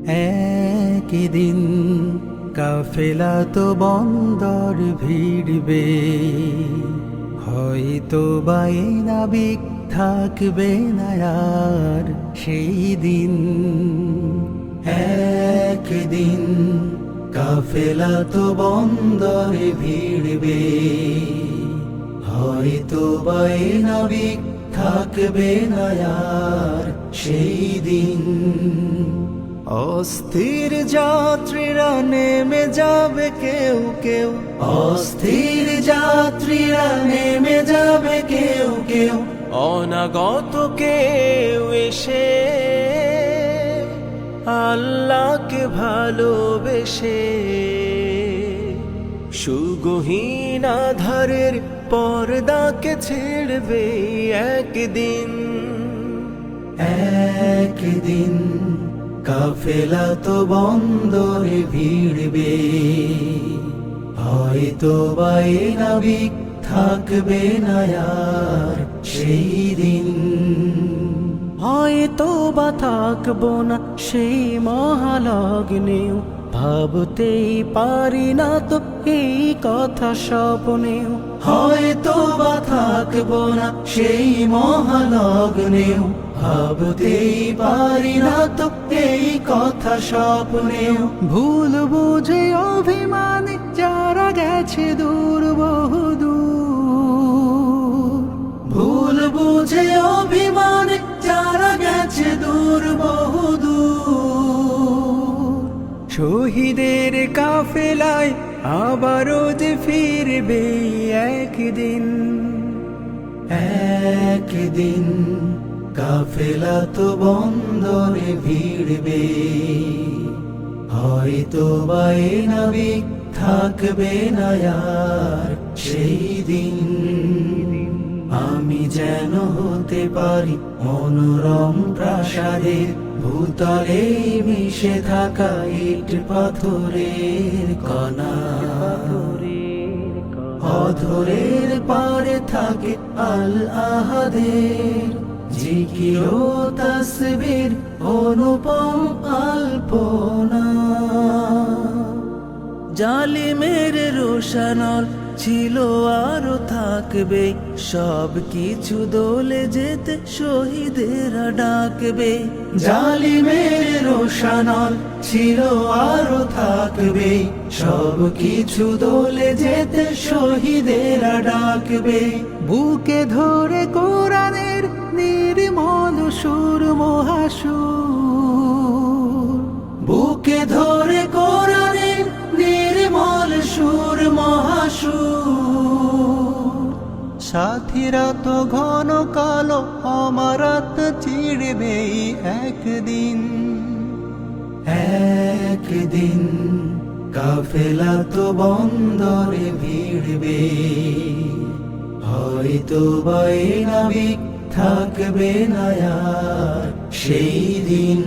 একদিন কাফেলা তো বন্দর ভিড়বে, হয়তো বাই নাবিক থাকবে না আর সেই দিন। একদিন কাফেলা তো বন্দরে ভিড়বে, হয়তো বাই নাবিক থাকবে না আর সেই দিন। অস্থির যাত্রীরা নেমে যাবে কেউ কেউ, অস্থির যাত্রীরা নেমে যাবে কেউ কেউ, অনাগত কেউ এসে আল্লাহকে ভালোবেসে সুগহীন আধারের পর্দাকে ছেড়বে একদিন। একদিন কাফেলা তো বন্দরে ভিড়বে, হয়তো বাই নাবিক থাকবে না আর সেই দিন। হয়তো বা থাকবো না সেই মহালগ্নেও, ভাবতেই পারি না তো এই কথা স্বপ্নেও। হয়তো বা থাকবো না সেই মহালগ্নেও, ভাবতেই পারি না তো এই কথা স্বপ্নেও। ভুল বুঝে অভিমানে যারা গেছে দূর বহুদূর, ভুল বুঝে অভিমানে যারা গেছে দূর বহুদূর। শহীদের কাফেলায় আবারও যে ফিরবে একদিন। একদিন কাফেলা তো বন্দরে ভিড়বে, হয়তো বাই নাবিক থাকবে না আর সেই দিন। আমি যেন হতে পারি মনোরম প্রাসাদের ভূতলে মিশে থাকা ইট পাথরের কণা। অধরের পারে থাকে আল আহাদের জিকির ও তাসবির অনুপম আলপনা। জালিমের রোশানল ছিল আরো থাকবে, সব কিছু দলে যেতে শহীদেরা ডাকবে। জালিমের রোশানল ছিল আরো থাকবে, সব কিছু দলে যেতে শহীদেরা ডাকবে। বুকে ধরে কোরআনের নির্মল সুর মহাসুর, বুকে ধরে কোরআনের নির্মল সুর মহাসুর। সাথীরা তো ঘন কালো আমারাত চিড়বে একদিন। একদিন কাফেলা তো বন্দরে ভিড়বে, হয়তো বাই নাবিক থাকবে না আর সেই দিন।